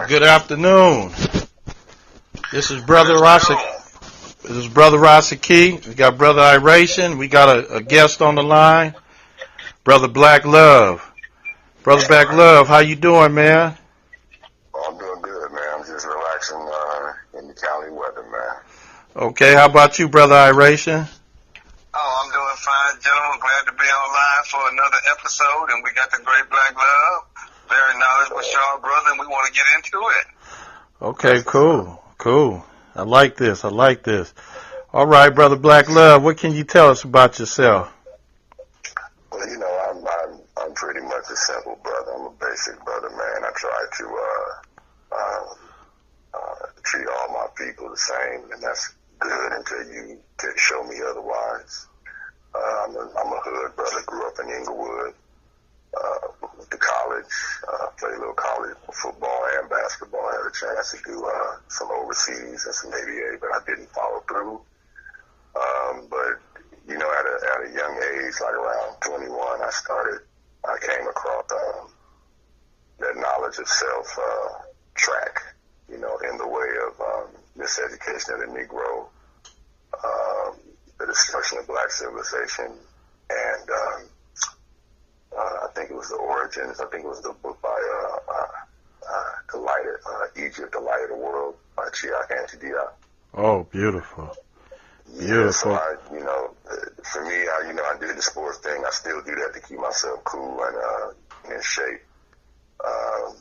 Good afternoon. This is Brother Rasaki. We got Brother Iration. We got a guest on the line, Brother Black Love. Brother Black Love, how you doing, man? I'm doing good, man. I'm just relaxing in the Cali weather, man. Okay, how about you, Brother Iration? Oh, I'm doing fine, gentlemen. Glad to be on line for another episode, and we got the great Black Love, very knowledgeable, sharp brother, and we want to get into it. Okay, cool. I like this. All right, Brother Black Love, what can you tell us about yourself? Well, you know, I'm pretty much a simple brother. I'm a basic brother, man. I try to treat all my people the same, and that's good until you show me otherwise. I'm a hood brother. Grew up in Inglewood. Went to college. Played a little college football and basketball. I had a chance to do some overseas and some ABA, but I didn't follow through. But you know, at a young age, like around 21, I came across that knowledge of self track. You know, in the way of miseducation of the Negro, the destruction of black civilization, and I think it was The Origins. I think it was the book by Egypt, The Light of the World, by Chiak Antediak. Oh, beautiful. Yeah, so for me, I did the sports thing. I still do that to keep myself cool and in shape.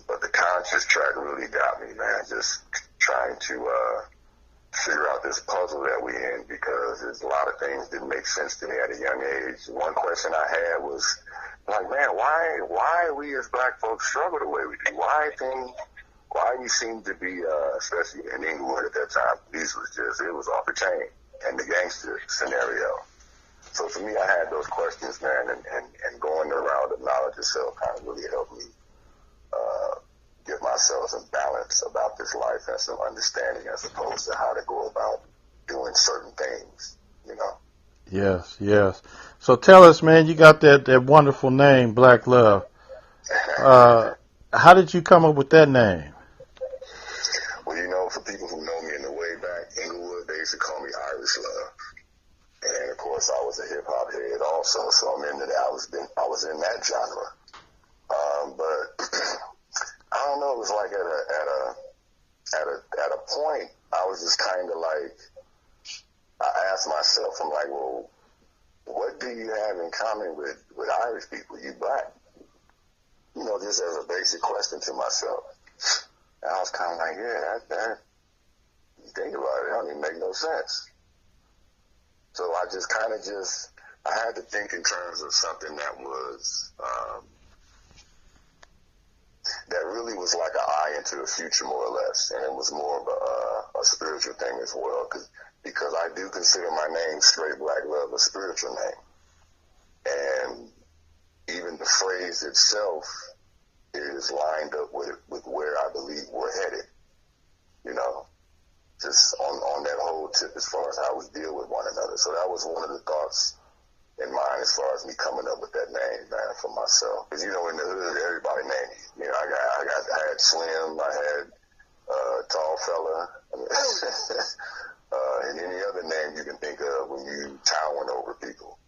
But the conscious track really got me, man. Just trying to figure out this puzzle that we in, because there's a lot of things that make sense to me at a young age. One question I had was like, man, why we as black folks struggle the way we do? Why we seem to be, especially in Inglewood at that time, it was off the chain, and the gangster scenario. So for me, I had those questions, man, and going the route of knowledge itself kind of really helped me give myself some balance about this life and some understanding as opposed to how to go about doing certain things, you know? Yes. So tell us, man, you got that wonderful name, Black Love. How did you come up with that name? Well, you know, for people who know me in the way back, Inglewood, they used to call me Irish Love. And of course, I was a hip hop head also, so I'm into that. I was in that genre. But I don't know. It was like at a point, I was just kind of like, I asked myself, I'm like, well, what do you have in common with Irish people? You black? You know, just as a basic question to myself. And I was kind of like, yeah, that you think about it, it don't even make no sense. So I just I had to think in terms of something that was, that really was like an eye into the future, more or less. And it was more of a spiritual thing as well, because I do consider my name, Straight Black Love, a spiritual name. And even the phrase itself is lined up with where I believe we're headed, you know, just on that whole tip as far as how we deal with one another. So that was one of the thoughts in mind as far as me coming up with that name, man, for myself. Because, you know, in the hood, everybody named me. You know, I had Slim, I had Tall Fella, and any other name you can think of when you towering over people.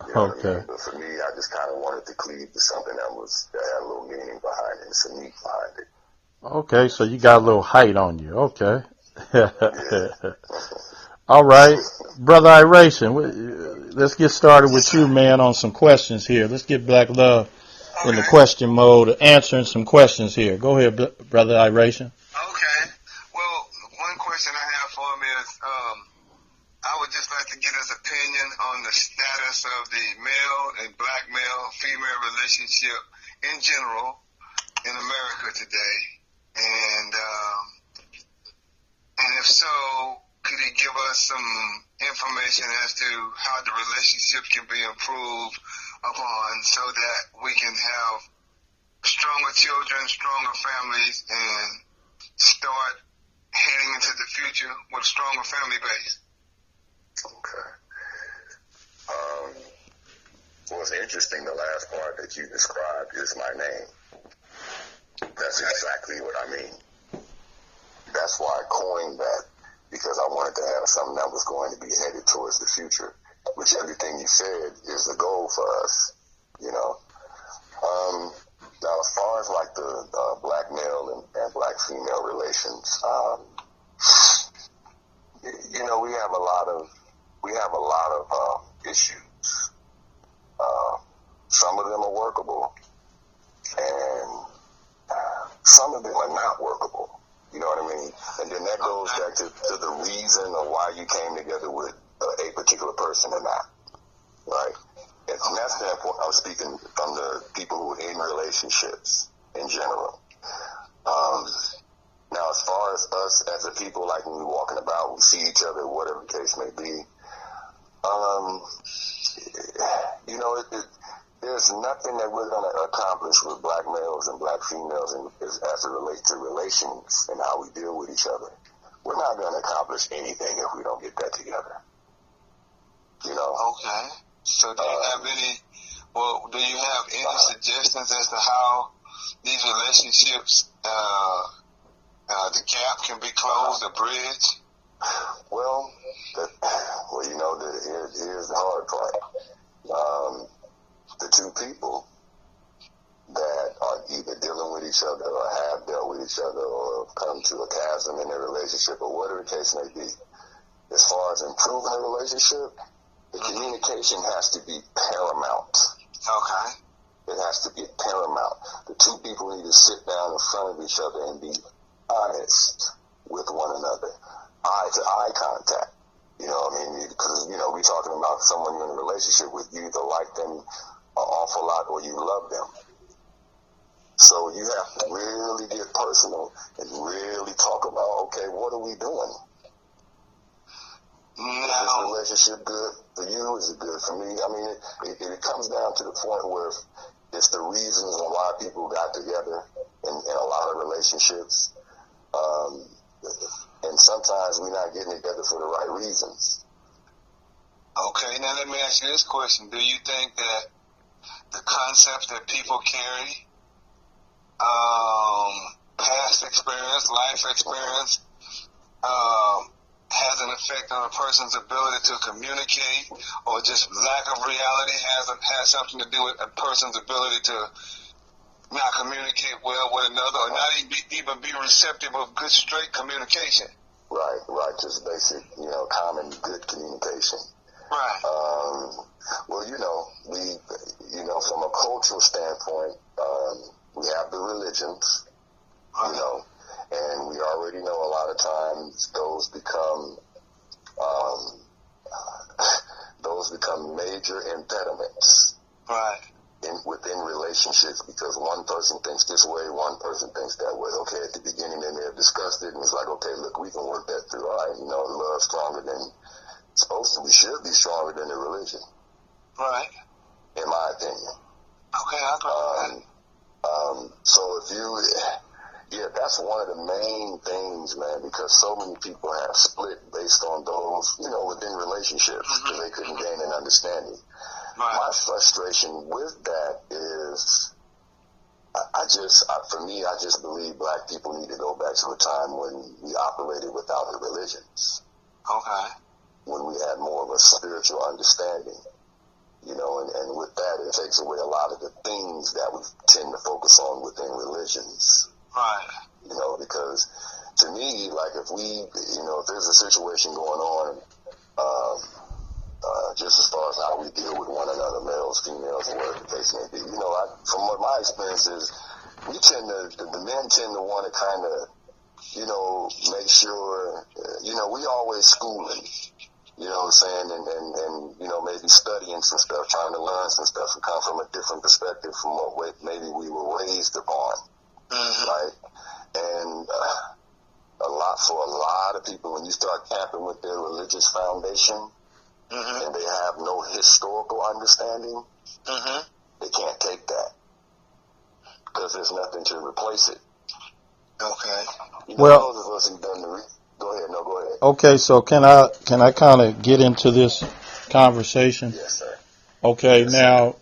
You know what I mean? But for me, I just kind of wanted to cleave to something that had a little meaning behind it, some meat behind it. Okay, so you got a little height on you. Okay. All right. Brother Iration, let's get started with you, man, on some questions here. Let's get Black Love in the question mode, answering some questions here. Go ahead, Brother Iration. Okay. Well, one question I have for him is, I would just like to get his opinion on the status of the male and black male-female relationship in general in America today. And if so, could he give us some information as to how the relationship can be improved upon so that we can have stronger children, stronger families, and start heading into the future with a stronger family base? Okay. Well, it's interesting, the last part that you described is my name. That's exactly what I mean. that's why I coined that, because I wanted to have something that was going to be headed towards the future, which everything you said is the goal for us, you know. Now, as far as like the black male and black female relations, you know, we have a lot of issues. Some of them are workable, and some of them are not workable. You know what I mean? And then that goes back to the reason of why you came together with a particular person or not, right? And from that standpoint, I'm speaking from the people who are in relationships in general. Now, as far as us as a people, like when we're walking about, we see each other, whatever the case may be, you know, there's nothing that we're going to accomplish with black males and black females as it relates to relations and how we deal with each other. We're not going to accomplish anything if we don't get that together. You know? Okay. So do you have any suggestions as to how these relationships, the gap can be closed, the bridge? Well, you know, here's the hard part. The two people that are either dealing with each other or have dealt with each other or have come to a chasm in their relationship or whatever the case may be, as far as improving a relationship, the communication has to be paramount. Okay. It has to be paramount. The two people need to sit down in front of each other and be honest with one another. Eye-to-eye contact. You know what I mean? Because, you know, we're talking about someone you're in a relationship with. You either like them an awful lot or you love them. So you have to really get personal and really talk about, okay, what are we doing? Is this relationship good for you? Is it good for me? I mean, it comes down to the point where it's the reasons on why people got together in a lot of relationships. And sometimes we're not getting together for the right reasons. Okay, now let me ask you this question. Do you think that the concepts that people carry, past experience, life experience, has an effect on a person's ability to communicate, or just lack of reality has something to do with a person's ability to not communicate well with another, or not even be receptive of good, straight communication? Right, just basic, you know, common good communication. Right. Well, you know, from a cultural standpoint, we have the religions, you know, and we already know a lot of times those become major impediments. Right. Within relationships, because one person thinks this way, one person thinks that way. Okay, at the beginning they may have discussed it, and it's like, okay, look, we can work that through. All right, you know, love's stronger than should be stronger than the religion. Right. In my opinion. Okay, I agree. So that's one of the main things, man, because so many people have split based on those, you know, within relationships, because they couldn't gain an understanding. Right. My frustration with that is, I just believe black people need to go back to a time when we operated without the religions. Okay. When we had more of a spiritual understanding, you know, and with that, it takes away a lot of the things that we tend to focus on within religions. Right. You know, because to me, like if there's a situation going on, just as far as how we deal with one another, males, females, or whatever the case may be. You know, from what my experience is, the men tend to want to kind of, you know, make sure, you know, we always schooling, you know what I'm saying, and you know, maybe studying some stuff, trying to learn some stuff and come from a different perspective from what maybe we were raised upon, right? And for a lot of people, when you start camping with their religious foundation, and they have no historical understanding, they can't take that because there's nothing to replace it. Okay. You know, well, those of us who've done go ahead. Okay, so can I kind of get into this conversation? Yes, sir. Okay, yes, now sir.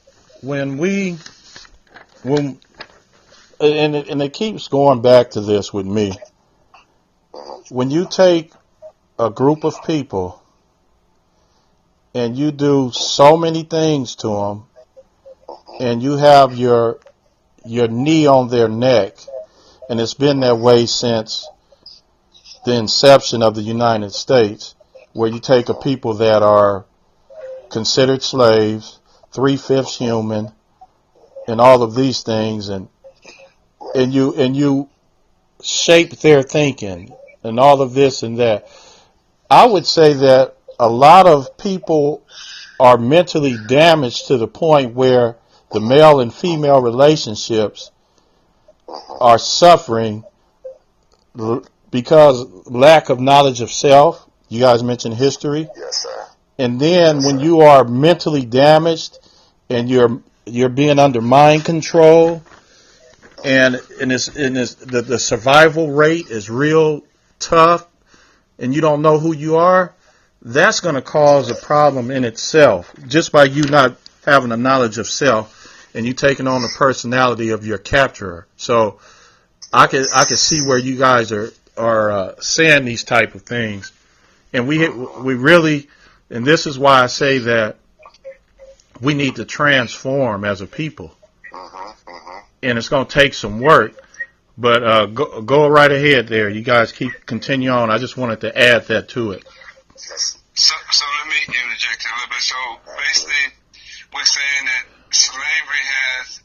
and it keeps going back to this with me. when you take a group of people and you do so many things to them, and you have your knee on their neck, and it's been that way since the inception of the United States, where you take a people that are considered slaves, 3/5 human, and all of these things, and you shape their thinking and all of this and that. I would say that a lot of people are mentally damaged to the point where the male and female relationships are suffering because lack of knowledge of self. You guys mentioned history. Yes, sir. And then when you are mentally damaged and you're being under mind control, and the survival rate is real tough, and you don't know who you are, that's going to cause a problem in itself, just by you not having a knowledge of self and you taking on the personality of your capturer. So I could see where you guys are saying these type of things, and we really, and this is why I say that we need to transform as a people, and it's going to take some work. But go right ahead there. You guys continue on. I just wanted to add that to it. So let me interject a little bit. So basically, we're saying that slavery has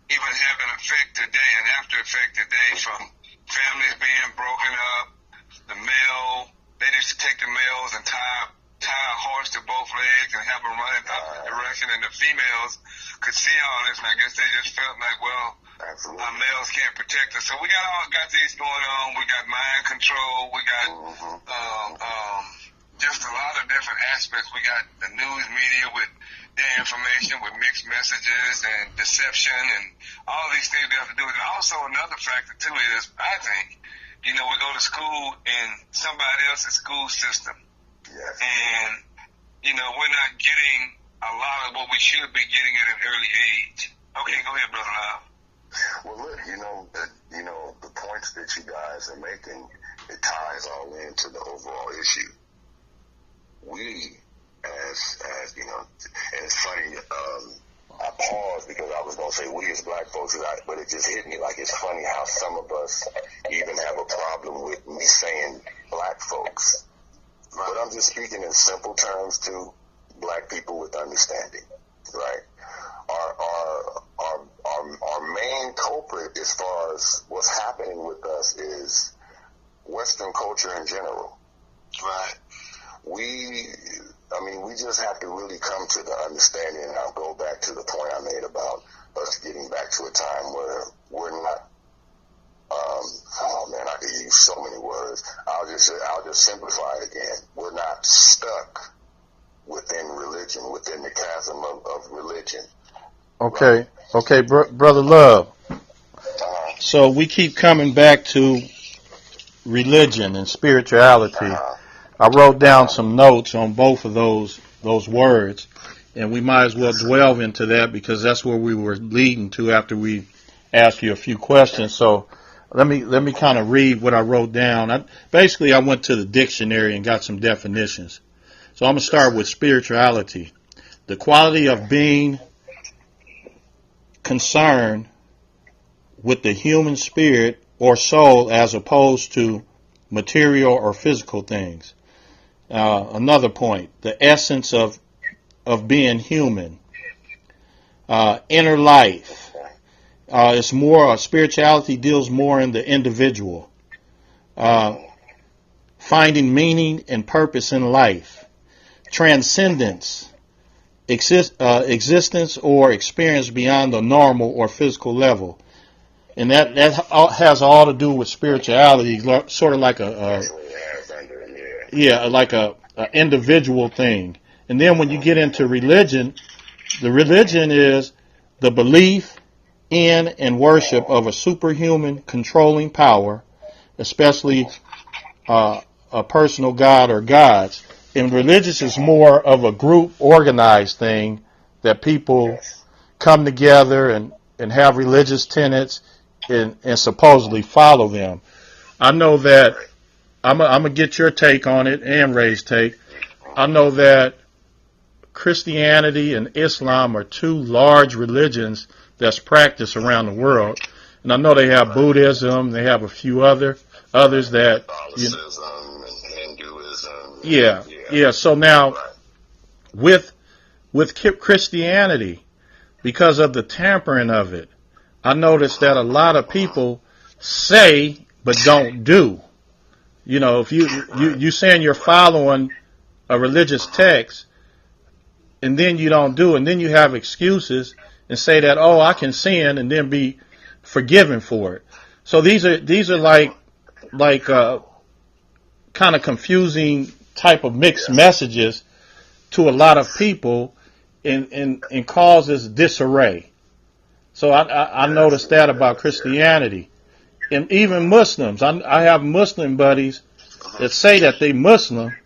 even have an effect today, an after effect today, from families being broken up. They used to take the males and tie a horse to both legs and have them run in the opposite direction, and the females could see all this, and I guess they just felt like, well, our males can't protect us. So we got these going on. We got mind control. We got just a lot of different aspects. We got the news media with their information, with mixed messages and deception, and all these things we have to do. And also another factor too is, I think, we go to school in somebody else's school system. Yes. And, we're not getting a lot of what we should be getting at an early age. Okay, go ahead, Brother Love. Well, look, the points that you guys are making, it ties all into the overall issue. We, as and it's funny, I paused because I was going to say we as black folks, but it just hit me like it's funny how some of us even have a problem with me saying black folks. But I'm just speaking in simple terms to black people with understanding, right? Our main culprit as far as what's happening with us is Western culture in general, right? We just have to really come to the understanding, and I'll go back to the point I made about us getting back to a time where we're not, I could use so many words. I'll just simplify it again. We're not stuck within religion, within the chasm of religion. Okay, right? Okay, Brother Love. So we keep coming back to religion and spirituality. I wrote down some notes on both of those words, and we might as well delve into that because that's where we were leading to after we asked you a few questions. So let me kind of read what I wrote down. I went to the dictionary and got some definitions. So I'm going to start with spirituality. The quality of being concerned with the human spirit or soul as opposed to material or physical things. Another point, the essence of being human. Inner life. It's more, spirituality deals more in the individual. Finding meaning and purpose in life. Transcendence. Existence or experience beyond the normal or physical level. And that has all to do with spirituality, sort of like like a individual thing. And then when you get into religion, the religion is the belief in and worship of a superhuman controlling power, especially a personal god or gods. And religious is more of a group organized thing that people come together and have religious tenets and supposedly follow them. I know that I'm gonna get your take on it and Ray's take. I know that Christianity and Islam are two large religions that's practiced around the world, and I know they have Buddhism. They have a few others that. Catholicism and Hinduism. Yeah. So now, with Christianity, because of the tampering of it, I noticed that a lot of people say but don't do. You know, if you saying you're following a religious text, and then you don't do, and then you have excuses and say that, oh, I can sin and then be forgiven for it. So these are like kind of confusing type of mixed messages to a lot of people, and causes disarray. So I noticed that about Christianity, and even Muslims. I have Muslim buddies that say that they Muslim,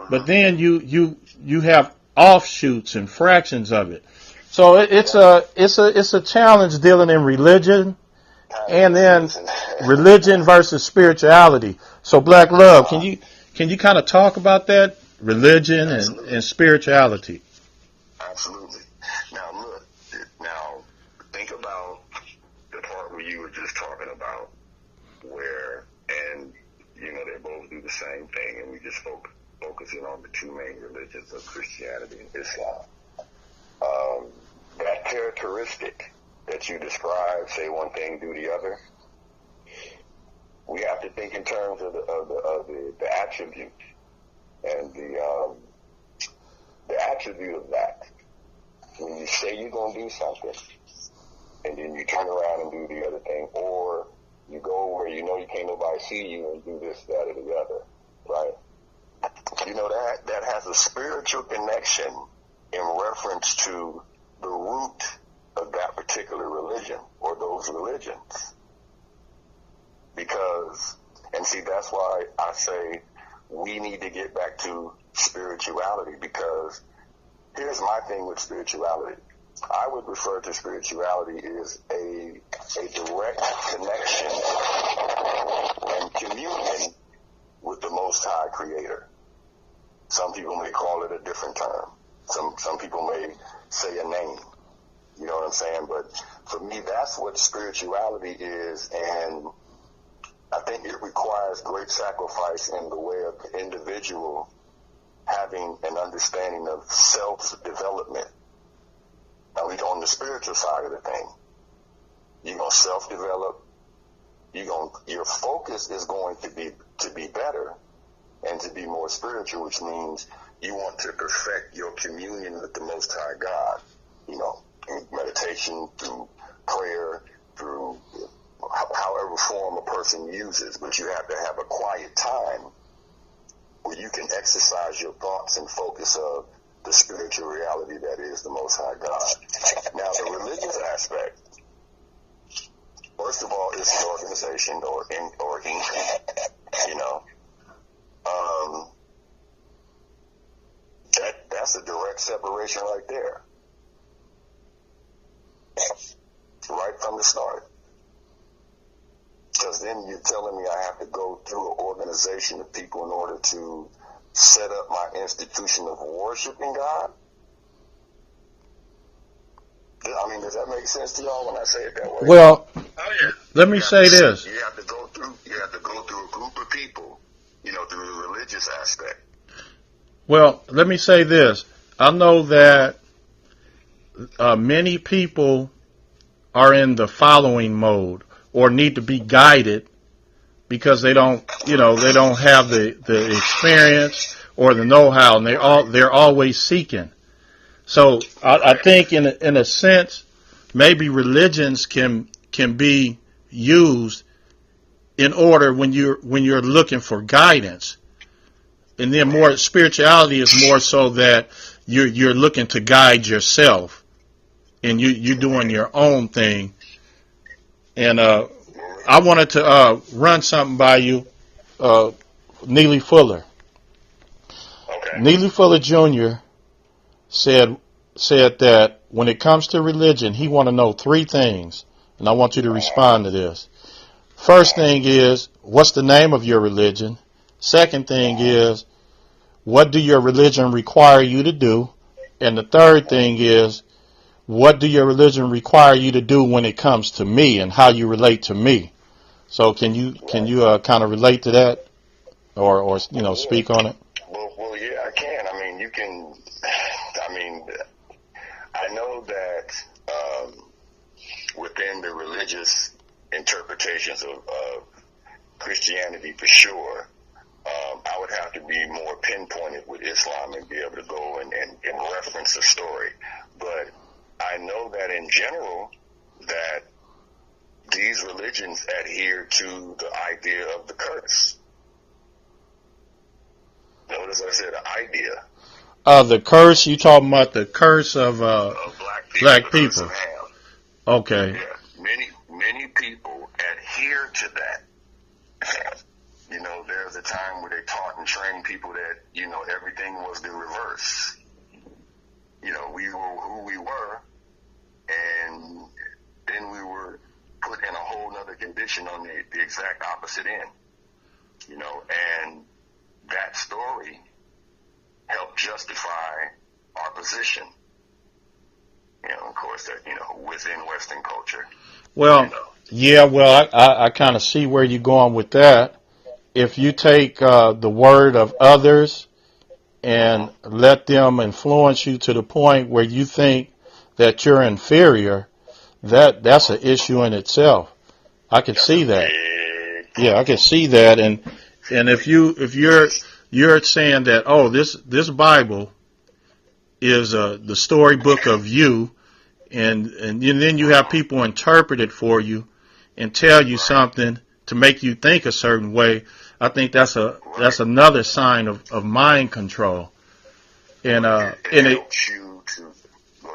but then you have offshoots and fractions of it. So it's a challenge dealing in religion, and then religion versus spirituality. So Black Love, can you kind of talk about that, religion and spirituality? Absolutely. Now look, think about the part where you were just talking about, where, and you know, they both do the same thing, and we just focusing on the two main religions of Christianity and Islam. That characteristic that you describe, say one thing, do the other, we have to think in terms of the attribute, and the attribute of that. When you say you're going to do something, and then you turn around and do the other thing, or you go where you know you can't nobody see you and do this, that, or the other, right? You know, that has a spiritual connection in reference to the root of that particular religion or those religions. Because, and see, that's why I say we need to get back to spirituality, because here's my thing with spirituality. I would refer to spirituality as a direct connection and communion with the Most High Creator. Some people may call it a different term. Some people may say a name. You know what I'm saying? But for me, that's what spirituality is, and I think it requires great sacrifice in the way of the individual having an understanding of self-development. Now, on the spiritual side of the thing, you're going to self-develop. Your focus is going to be better and to be more spiritual, which means you want to perfect your communion with the Most High God, you know, in meditation, through prayer, through however form a person uses, but you have to have a quiet time where you can exercise your thoughts and focus of the spiritual reality that is the Most High God. Now, the religious aspect, first of all, is the organization or income, you know. That's a direct separation right there, right from the start. Because then you're telling me I have to go through an organization of people in order to set up my institution of worshiping God? I mean, does that make sense to y'all when I say it that way? Well, let me say this. You have to go through a group of people, you know, through the religious aspect. Well, let me say this. I know that many people are in the following mode or need to be guided because they don't have the experience or the know-how, and they're always seeking. So I think in a sense, maybe religions can be used in order when you're looking for guidance. And then more spirituality is more so that you're looking to guide yourself, and you're doing your own thing. And I wanted to run something by you, Neely Fuller. Okay. Neely Fuller Jr. said that when it comes to religion, he want to know three things, and I want you to respond to this. First thing is, what's the name of your religion? Second thing is, what do your religion require you to do? And the third thing is, what do your religion require you to do when it comes to me and how you relate to me? So can you kind of relate to that, or speak on it? Well, yeah, I can. I mean, you can. I mean, I know that within the religious interpretations of Christianity, for sure, I would have to be more pinpointed with Islam and be able to go and reference a story. But I know that in general that these religions adhere to the idea of the curse. Notice I said idea. The curse, you talking about the curse of black people. Curse of Ham. Okay. Yeah, many people adhere to that. There's a time where they taught and trained people that, everything was the reverse. We were who we were, and then we were put in a whole other condition on the exact opposite end. And that story helped justify our position. Of course, that, within Western culture. Well, yeah, well, I kind of see where you're going with that. If you take the word of others and let them influence you to the point where you think that you're inferior, that's an issue in itself. I can see that. Yeah, I can see that. And if you're saying that, oh, this Bible is the storybook of you, and then you have people interpret it for you and tell you something to make you think a certain way, I think that's another sign of mind control. And it helps you to.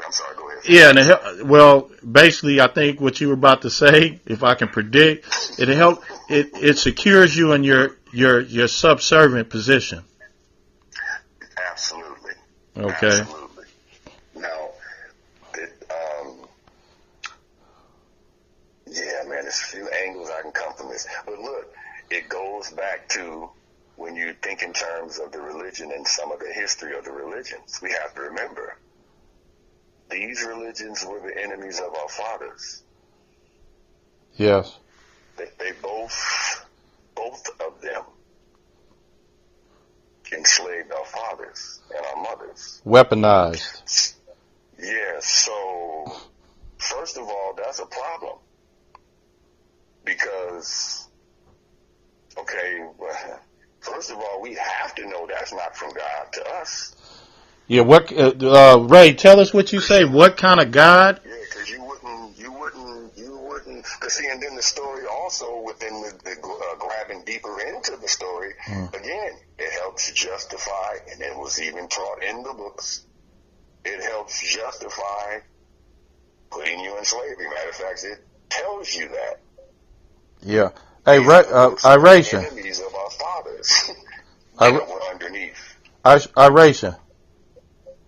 I'm sorry. Go ahead. Yeah, well, basically, I think what you were about to say, if I can predict, it secures you in your subservient position. Absolutely. Okay. Absolutely. Now, man, there's a few angles I can come from this. But look, it goes back to when you think in terms of the religion and some of the history of the religions. We have to remember, these religions were the enemies of our fathers. Yes. They both of them enslaved our fathers and our mothers. Weaponized. Yeah, so first of all, that's a problem. Because, first of all, we have to know that's not from God to us. Yeah, what, Ray, tell us what you say. What kind of God? Yeah, because you wouldn't, because see, and then the story also within the grabbing deeper into the story, again, it helps justify, and it was even taught in the books, it helps justify putting you in slavery. Matter of fact, it tells you that. Yeah. Hey, Iration. Enemies of our fathers. Were underneath. Iration.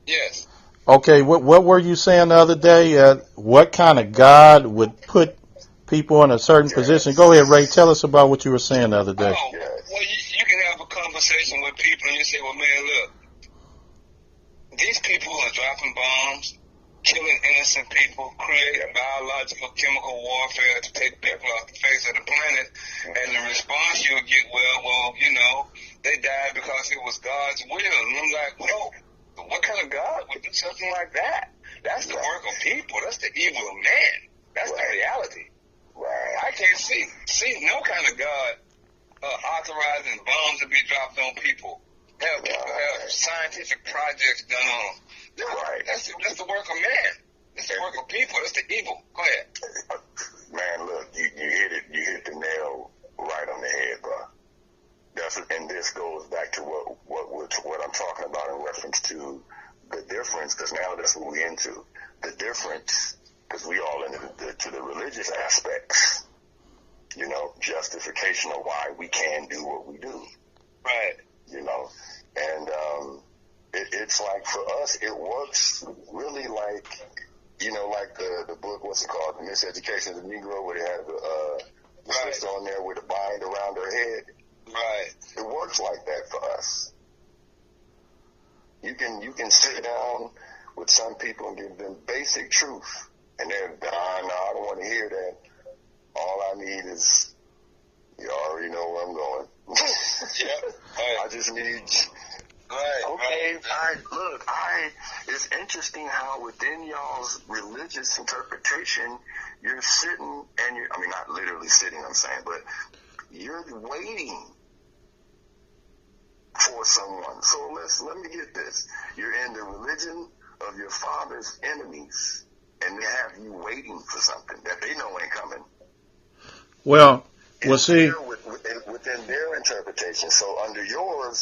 Yes. Okay, what were you saying the other day? What kind of God would put people in a certain position? Go ahead, Ray. Tell us about what you were saying the other day. Oh, well, you can have a conversation with people and you say, well, man, look, these people are dropping bombs, killing innocent people, creating biological, chemical warfare to take people off the face of the planet, and the response you'll get, well, they died because it was God's will. And I'm like, no. What kind of God would do something like that? That's the work of people. That's the evil of man. That's the reality. Right. I can't see no kind of God authorizing bombs to be dropped on people. Have scientific projects done on them. No, right. That's the work of man. That's the work of people. That's the evil. Go ahead. Man, look, you hit the nail right on the head, bro. And this goes back to what I'm talking about in reference to the difference, because now that's what we're into. The difference, because we all into the religious aspects, justification of why we can do what we do. Right. And it's like for us, it works really like, like the book, what's it called, The Miseducation of the Negro, where they have the sister on there with a bind around her head. Right. It works like that for us. You can sit down with some people and give them basic truth, and they're, no, I don't want to hear that. All I need is, you already know where I'm going. Yep. Right. I just need. Right. Okay, Right. it's interesting how within y'all's religious interpretation, you're sitting and not literally sitting, I'm saying, but you're waiting for someone. So let me get this. You're in the religion of your father's enemies, and they have you waiting for something that they know ain't coming. Well, see. Within their interpretation. So under your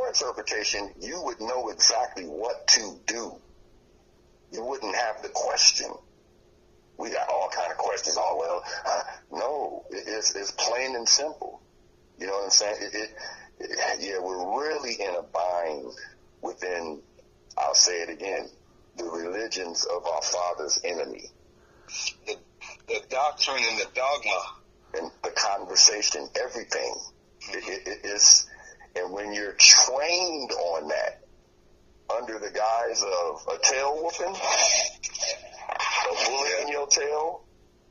interpretation, you would know exactly what to do. You wouldn't have the question. We got all kind of questions. Oh, well, no, it's plain and simple. You know what I'm saying? Yeah, we're really in a bind within, I'll say it again, the religions of our father's enemy. The doctrine and the dogma. And the conversation, everything. It is, and when you're trained on that, under the guise of a tail whooping, a bullet in your tail,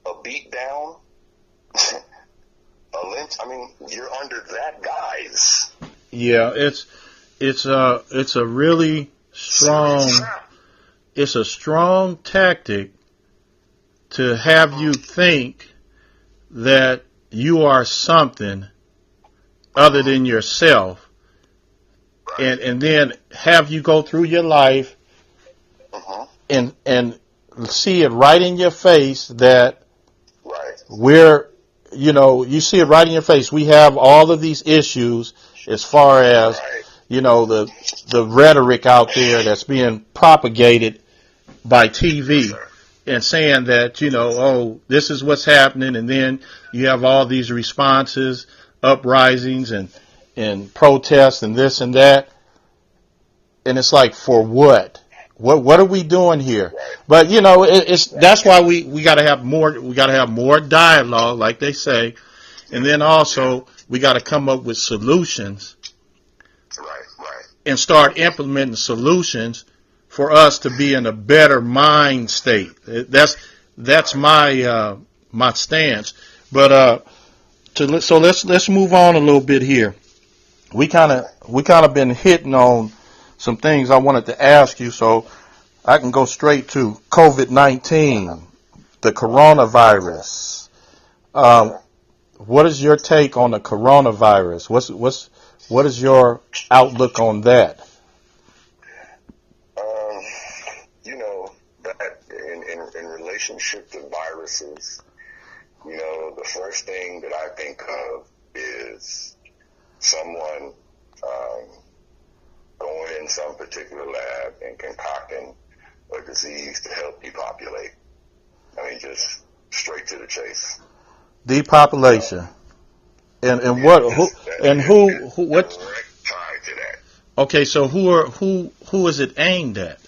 a beat down, a lynch, you're under that guise. Yeah, it's a really strong, it's a strong tactic to have you think that you are something other than yourself, and then have you go through your life and see it right in your face that you see it right in your face. We have all of these issues as far as, the rhetoric out there that's being propagated by TV. And saying that, this is what's happening, and then you have all these responses, uprisings, and protests, and this and that. And it's like, for what? What are we doing here? But that's why we got to have more. We got to have more dialogue, like they say, and then also we got to come up with solutions, and start implementing solutions for us to be in a better mind state. That's my my stance. But so let's move on a little bit here. We kind of been hitting on some things I wanted to ask you, so I can go straight to COVID-19, the coronavirus. What is your take on the coronavirus? What is your outlook on that? In relationship to viruses, the first thing that I think of is someone going in some particular lab and concocting a disease to help depopulate. Just straight to the chase. Depopulation. And yeah, what what direct tie to that. Okay, so who is it aimed at?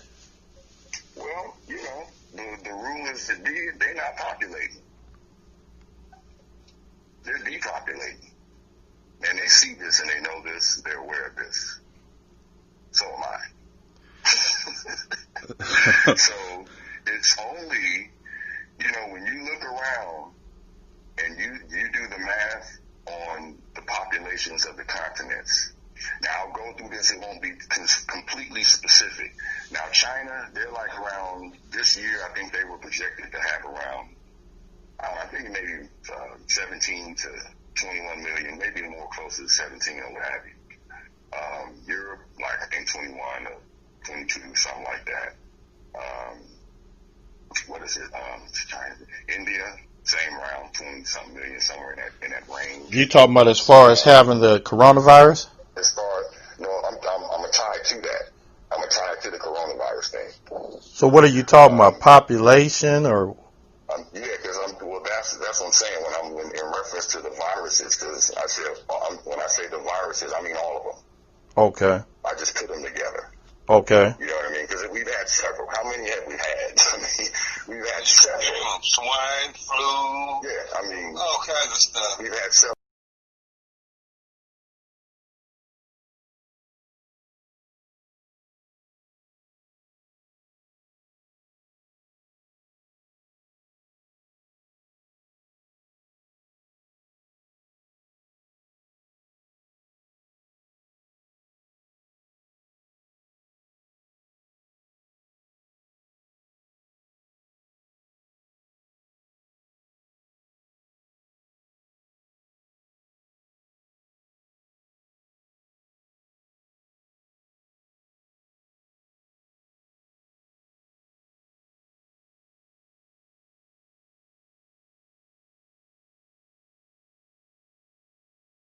Well, the rulers that be, they're not populating. They're depopulating. And they see this and they know this, they're aware of this. So am I. So it's only, when you look around and you do the math on the populations of the continents. Now, I'll go through this. It won't be completely specific. Now, China, they're like around, this year, I think they were projected to have around, I think maybe 17 to 21 million, maybe more closer to 17 or what have you. Europe, like I think 21 or 22, something like that. What is it? China, India, same around 20-something million, somewhere in that range. You talking about as far as having the coronavirus? As far as, I'm gonna tie to that. I'm gonna tie it to the coronavirus thing. So what are you talking about? Population or? Yeah, because that's what I'm saying when I'm in reference to the viruses. Because I said when I say the viruses, I mean all of them. Okay. I just put them together. Okay. You know what I mean? Because we've had several. How many have we had? We've had several. Swine, flu. Yeah, all kinds of stuff. We've had several.